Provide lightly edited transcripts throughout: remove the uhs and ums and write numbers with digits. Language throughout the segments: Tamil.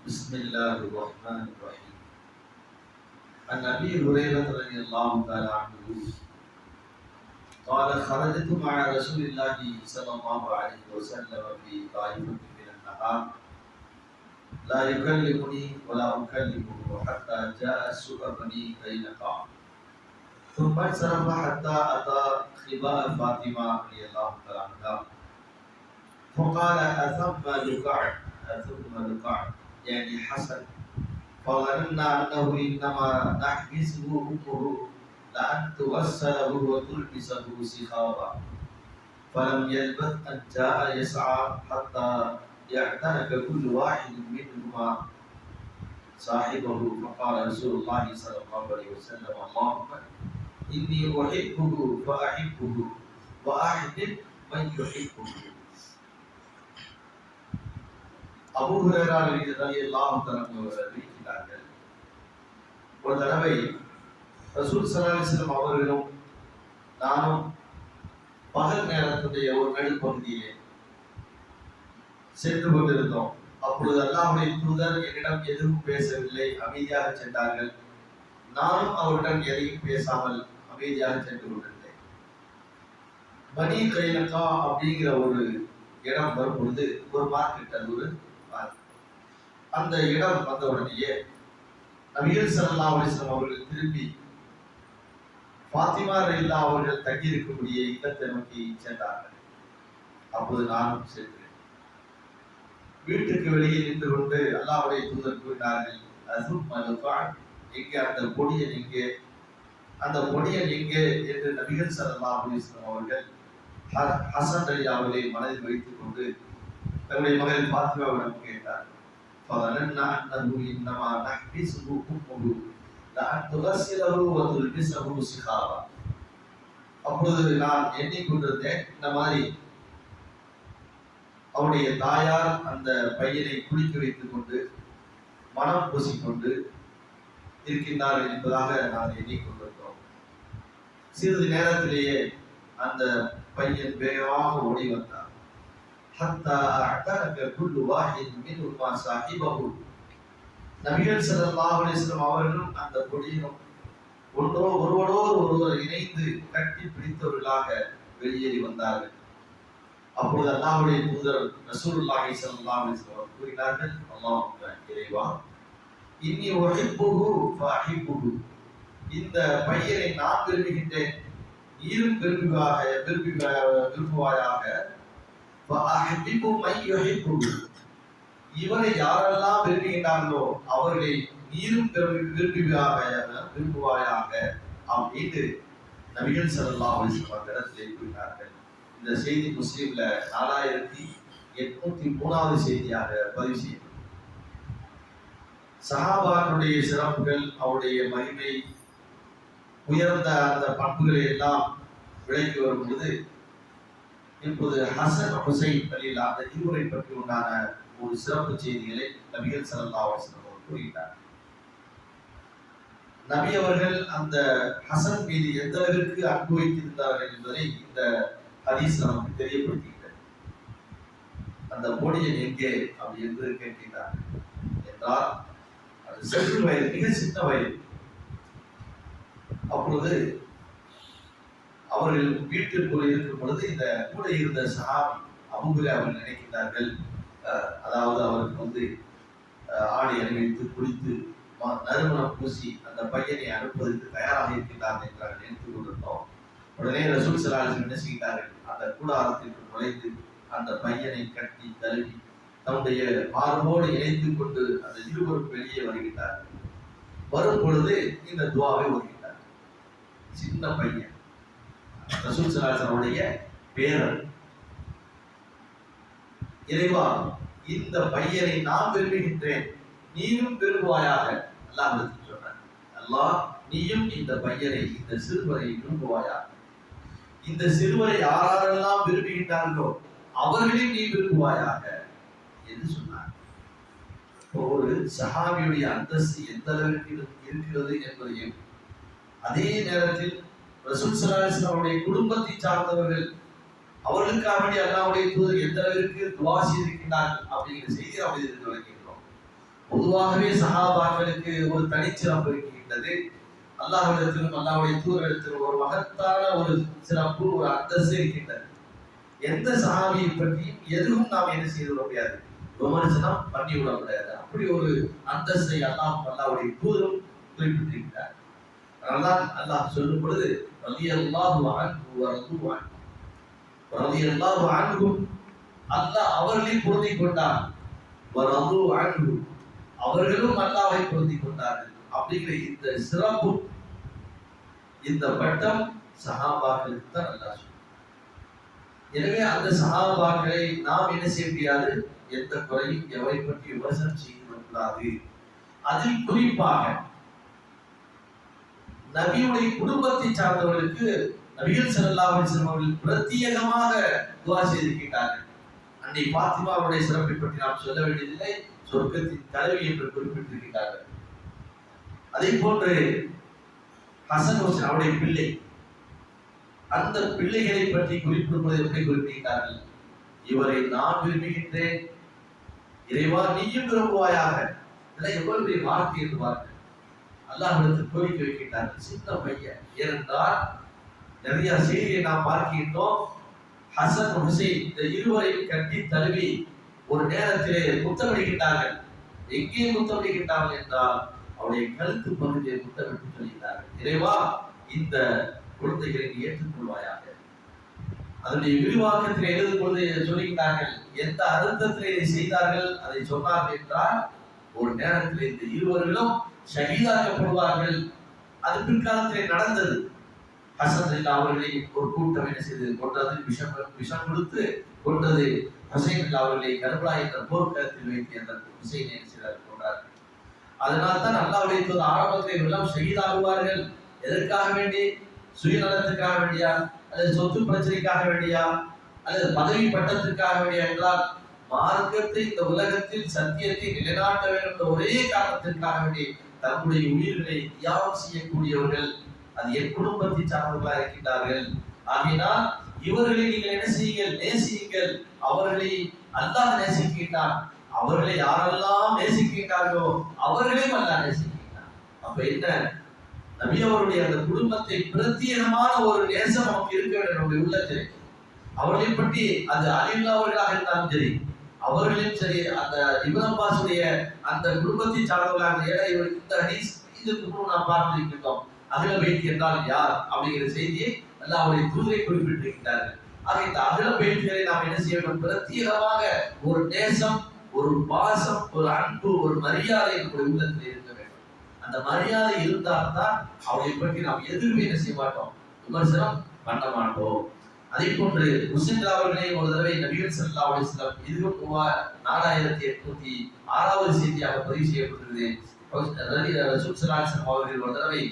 بسم الله الرحمن الرحيم. عن أبي هريرة رضي الله تعالى عنه قال خرجت مع رسول الله صلى الله عليه وسلم في طائفة من النهار لا يكلمني ولا أكلمه حتى جاء سوق بني قينقاع ثم انصرف حتى أتى خباء فاطمة رضي الله تعالى عنها فقال أثم لقاع يعني حسن فظننا أنه إنما نحبسه أمه لأن توسله وتلبسه سخابا فلم يلبث أن جاء يسعى حتى يعتنق كل واحد منهما صاحبه فقال رسول الله صلى الله عليه وسلم اللهم إني أحبه فأحبه وأحبب من يحبه. அபூ ஹுரைரா ரலியல்லாஹு தஆலா அவர்கள் அறிவிக்கிறார்கள், ஒரு தடவை ரசூல் ஸல்லல்லாஹு அலைஹி வஸல்லம் அவர்களும் நானும் பகல் நேரத்துடைய ஒரு நடுப்பகுதியிலே சென்று கொண்டிருந்தோம். அப்பொழுது அல்லாஹ்வுடைய தூதர் என்னிடம் எதுவும் பேசவில்லை, அமைதியாக சென்றார்கள். நானும் அவருடன் எதையும் பேசாமல் அமைதியாக சென்று கொண்டிருந்தேன். பனி கைனகா அப்படிங்கிற ஒரு இடம் வரும்பொழுது ஒரு மார்க்கெட், அது ஒரு அந்த இடம் வந்த உடனேயே நபிகள் ஸல்லல்லாஹு அலைஹி வஸல்லம் அவர்கள் திரும்பி ஃபாத்திமா ரலியல்லாஹு அவர்கள் தங்கியிருக்கக்கூடிய இல்லத்தை நோக்கி சென்றார்கள். அப்போது நானும் சென்றேன். வீட்டுக்கு வெளியே நின்று கொண்டு அல்லாஹ்வுடைய தூதர் கூறினார்கள், எங்கே அந்த பொடியன் எங்கே, அந்த பொடியன் எங்கே என்று நபிகள் ஸல்லல்லாஹு அலைஹி வஸல்லம் அவர்கள் ஹசன் ரலியல்லாஹு அவர்களை மனதில் வைத்துக் கொண்டு தன்னுடைய மகள் ஃபாத்திமாவிடம் கேட்டார்கள். فظننا أنه إنما نحبسه أمه لأن تغسله وتلبسه سخابا. அப்பொழுது நான் எண்ணிக்கொண்டிருந்தேன், இந்த மாதிரி அவருடைய தாயார் அந்த பையனை குளிக்க வைத்துக் கொண்டு மனம் பூசிக்கொண்டு இருக்கின்றார்கள் என்பதாக நான் எண்ணிக்கொண்டிருந்தோம். சிறிது நேரத்திலேயே அந்த பையன் வேகமாக ஓடி வந்தார். حتى اعتنق كل واحد منهما صاحبه. நபிகள் ஸல்லல்லாஹு அலைஹி வஸல்லம் அவர்களும் அந்த பொடியனும் ஒருவரோடு இணைந்து கட்டி பிடித்தவர்களாக வெளியேறி வந்தார்கள். அப்பொழுது அல்லாஹ்வுடைய தூதர் ரசூலுல்லாஹி ஸல்லல்லாஹு அலைஹி வஸல்லம் கூறினார்கள், அல்லாஹ்வுடைய இறைவா, இன்னி உஹிப்புஹு ஃபஅஹிப்புஹு, இந்த பையனை நான் விரும்புகின்றேன், நீரும் விரும்புவாயாக. இவரை யாரெல்லாம் விரும்புகின்றார்களோ அவர்களை நீரும் விரும்புவாயாக அப்படின்னு நபிகள் ஸல்லல்லாஹு அலைஹி வஸல்லம் இடத்திலே கூறினார்கள். இந்த செய்தி முஸ்லிம்ல 4803வது செய்தியாக பதிவு செய்யப்பட்டது. சஹாபாக்களுடைய சிறப்புகள், அவருடைய மகிமை, உயர்ந்த அந்த பண்புகளை எல்லாம் விளக்கி வரும் பொழுது இப்போது ஹசன் ஹுசைன் ரலியல்லாஹு அந்த இருவரை பற்றி உண்டான ஒரு சிறப்பு செய்திகளை நபிகள் ஸல்லல்லாஹு அலைஹி வஸல்லம் கூறுகிறார். நபி அவர்கள் அந்த ஹசன் மீது எந்த அளவிற்கு அன்பு வைத்திருந்தார்கள் என்பதை இந்த ஹதீஸ் நமக்கு தெரியப்படுத்துகிறது. அந்த பொடியன் எங்கே அப்படி என்று கேட்கிறார் என்றால், அது சிறு வயது, மிக சின்ன வயது. அப்பொழுது அவர்கள் வீட்டிற்குள் இருக்கும் பொழுது இந்த கூட இருந்த சஹாபி அபூ ஹுரைரா அவர்கள் நினைக்கிறார்கள், அதாவது அவருக்கு ஆடை அணிவித்து குளித்து நறுமணம் பூசி அந்த பையனை அனுப்புவதற்கு தயாராக இருக்கின்றார்கள் என்றார்கள் நினைத்துக் கொண்டிருந்தோம். உடனே ரசூல் ஸல்லல்லாஹு அலைஹி வஸல்லம் என்ன செய்கிறார்கள், அந்த கூடாரத்திற்கு நுழைந்து அந்த பையனை கட்டி தழுவி தன்னுடைய மார்போடு இணைத்துக் கொண்டு அந்த இருவரும் வெளியே வருகின்றார்கள். வரும் பொழுது இந்த துஆவை ஓதுகின்றார்கள். சின்ன பையன், ரசூல் ஸல்லல்லாஹு அலைஹி வஸல்லம் பேரன், இறைவா, இந்த பையனை நான் விரும்புகின்றேன், நீயும் விரும்புவாயாக. அல்லாஹ் சொல்றார், அல்லாஹ் நீயும் இந்த பையனை, இந்த சிறுவரை விரும்புவாயாக. இந்த சிறுவரை யாரெல்லாம் விரும்புகின்றார்களோ அவர்களையும் நீ விரும்புவாயாக என்று சொன்னார். ஒரு சஹாபியுடைய அந்தஸ்து எந்த அளவிற்கு இருக்கிறது என்பதையும், அதே நேரத்தில் ரசூல் ஸல்லல்லாஹு அலைஹி வஸல்லம் அவருடைய குடும்பத்தை சார்ந்தவர்கள் அவர்களுக்காக வேண்டிய அல்லாஹ்வுடைய தூதர் எந்த அளவிற்கு துஆ செய்திருக்கிறார்கள் அப்படிங்கிற செய்தி நாம் இதிலிருந்து விளங்குகிறோம். பொதுவாகவே சஹாபாக்களுக்கு ஒரு தனிச்சிறப்பு இருக்கின்றது. அல்லாஹ்விடத்திலும் அல்லாஹ்வுடைய தூதரிடத்திலும் ஒரு மகத்தான ஒரு சிறப்பு, ஒரு அந்தஸ்து இருக்கின்றது. எந்த சஹாபியை பற்றியும் எதுவும் நாம் என்ன செய்து விட முடியாது, விமர்சனம் பண்ணிவிட முடியாது. அப்படி ஒரு அந்தஸ்தை அல்லாஹ்வுடைய தூதரும் குறிப்பிட்டிருக்கிறார். அதனால்தான் அல்லாஹ் சொல்லும் பொழுது ரலியல்லாஹு அன்ஹு வ ரது அன்ஹு, ரலியல்லாஹு அன்ஹு அல்லாஹ் அவர்களை பொருந்திக் கொண்டார், வ ரது அன்ஹு அவர்களும் அல்லாஹ்வை பொருந்திக் கொண்டார்கள். அப்படிங்கிற இந்த சிறப்பு, இந்த பட்டம் சஹாபாக்களுக்கு தான் அல்லாஹ். எனவே அந்த சஹாபாக்களை நாம் என்ன செய்ய முடியாது, எந்த குறையும் எவரை பற்றி விமர்சனம் செய்து விடக்கூடாது. அதில் குறிப்பாக நபியுடைய குடும்பத்தை சார்ந்தவர்களுக்கு நபிகள் ஸல்லல்லாஹு அலைஹி வஸல்லம் அவர்கள் பிரத்யேகமாக துஆ செய்திருக்கிறார்கள். அன்னை பாத்திமாவுடைய சிறப்பை பற்றி நாம் சொல்ல வேண்டியதில்லை, சொர்க்கத்தின் தலைவி என்று குறிப்பிட்டிருக்கிறார்கள். அதே போன்று ஹசன் ஹுசைன் அவருடைய பிள்ளை, அந்த பிள்ளைகளை பற்றி குறிப்பிடும்போது எப்படி குறிப்பிட்டார்கள், இவரை நான் விரும்புகின்றேன், இறைவா நீயும் விரும்புவாயாக. இதெல்லாம் எவ்வளவு பெரிய வார்த்தை என்று பாருங்கள். அல்லாஹ்விடத்தில் கோரிக்கை வைக்கின்றார்கள். சின்ன பையன், ஏனென்றால் நிறைய செய்தியை நாம் பார்க்கின்றோம். ஹசன் ஹுசைன் இந்த இருவரையும் கட்டி தழுவி ஒரு நேரத்திலே முத்தமிடுகின்றார்கள். எங்கே முத்தமிடுகின்றார்கள் என்றால் அவருடைய கழுத்து பகுதியை முத்தமிட்டு சொல்கிறார்கள், இறைவா இந்த குழந்தைகளை ஏற்றுக்கொள்வாயாக. அதனுடைய விரிவாக்கத்தில் எழுதும் பொழுது சொல்லுகிறார்கள், எந்த அர்த்தத்திலே இதை செய்தார்கள் அதை சொன்னார்கள் என்றால், ஒரு நேரத்தில் இந்த இருவர்களும் ஷஹீதாக்கப்படுவார்கள். அது பிற்காலத்திலே நடந்தது. ஹசன் அவர்களை ஒரு கூட்டம் என்ன செய்து கொண்டது, விஷம் கொடுத்து கொண்டது. ஹுசைன் அவர்களை கர்பலா என்ற போர்க்களத்தில் வைத்து அந்த ஹுசைனை என்ன செய்தார்கள், கொண்டார்கள். அதனால் தான் அல்லாஹ்வுடைய தூதர் ஆரம்பத்தில் எல்லாம் ஷஹீதாகுவார்கள். எதற்காக வேண்டி, சுயநலத்துக்காக வேண்டியா, அல்லது சொத்து பிரச்சனைக்காக வேண்டியா, அல்லது பதவி பட்டத்திற்காக வேண்டியா என்றால், மார்க்கத்தை இந்த உலகத்தில் சத்தியத்தை நிலைநாட்ட வேண்டும் என்ற ஒரே காரணத்திற்காக வேண்டி தன்னுடைய உயிர்களை தியாகம் செய்யக்கூடியவர்கள். அது என் குடும்பத்தை சார்ந்தவர்களாக இருக்கின்றார்கள். ஆகையினால் இவர்களை நீங்கள் என்ன செய்யுங்கள், நேசியுங்கள். அவர்களை அல்லாஹ் நேசிக்கின்றான். அவர்களை யாரெல்லாம் நேசிக்கின்றார்களோ அவர்களையும் அல்லாஹ் நேசிக்கின்றான். அப்ப என்ன, நபி அவருடைய அந்த குடும்பத்தை பிரத்யேகமான ஒரு நேசம் நமக்கு இருக்க வேண்டும் நம்முடைய உள்ளத்தில். அவர்களை பற்றி அது அலில்லா அவர்களாக இருந்தாலும் சரி, அவர்களையும் சரி, அந்த இப்னு அப்பாஸுடைய அந்த குடும்பத்தை சார்ந்தவர்களாக. ஏன்னா இந்த ஹதீஸ் இதுக்கு முன் நாம் பார்த்திருக்கிறோம், அகில பைத் என்றால் யார் அப்படிங்கிற செய்தியை அல்லாஹ்வுடைய தூதரை குறிப்பிட்டிருக்கிறார்கள். ஆக இந்த அகில பைத்களை நாம் என்ன செய்ய வேண்டும், பிரத்யேகமாக ஒரு நேசம், ஒரு பாசம், ஒரு அன்பு, ஒரு மரியாதை நம்முடைய உள்ளத்தில் இருக்க வேண்டும். அந்த மரியாதை இருந்தால்தான் அவரை பற்றி நாம் எதிர்ப்பு என்ன செய்ய மாட்டோம், விமர்சனம் பண்ண மாட்டோம். அதே போன்று ஹுசைன் அவர்களை ஒரு தடவை நபிகள் ஸல்லல்லாஹு அலைஹி வஸல்லம், இதுவும் 4806வது செய்தியாக பதிவு செய்யப்பட்டிருக்கிறது. ரசூல் ஸல்லல்லாஹு அலைஹி வஸல்லம் அவர்கள் ஒரு தடவை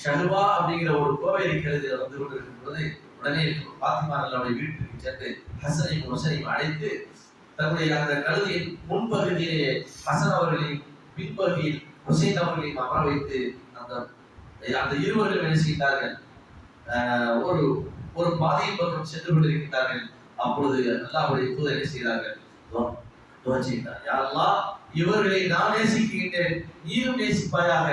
ஷஹ்வா அப்படிங்கிற ஒரு கோவை இருக்கிறது வந்து கொண்டிருக்கும் பொழுது, உடனே பாத்திமா அவருடைய வீட்டுக்கு சென்று ஹசனையும் ஹுசைனையும் அழைத்து தன்னுடைய அந்த கழுதையின் முன்பகுதியிலே ஹசன் அவர்களையும் பின்பகுதியில் ஹுசைன் அவர்களையும் அமர வைத்து அந்த இருவர்கள் என்ன செய்தார்கள், ஒரு ஒரு பாதையின் பக்கம் சென்று கொண்டிருக்கிறார்கள். அப்பொழுது அல்லாஹ்வுடைய தூதர் என்ன செய்தார்கள், துஆ செய்தார், யா அல்லாஹ் இவர்களை நான் நேசிக்கின்றேன், நீயும் நேசிப்பாயாக.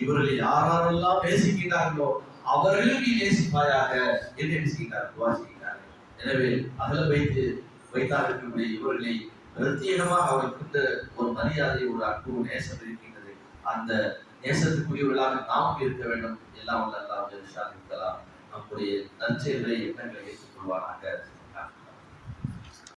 இவர்களை யாரெல்லாம் நேசிக்கிறார்களோ அவர்களும் நீ நேசிப்பாயாக என்று என்ன செய்கிறார், துஆ செய்கிறார்கள். எனவே அகல வைத்தார்கள் இவர்களை பிரத்யேகமாக அவர்களுக்கு ஒரு மரியாதை, ஒரு அன்பு, நேசம் இருக்கின்றது. அந்த நேசத்துக்குரியவர்களாக நாம் இருக்க வேண்டும். எல்லாம் வல்ல அல்லாஹ் நம்முடைய நற்செயல்களை, எண்ணங்களை ஏற்றுக்கொள்வானாக.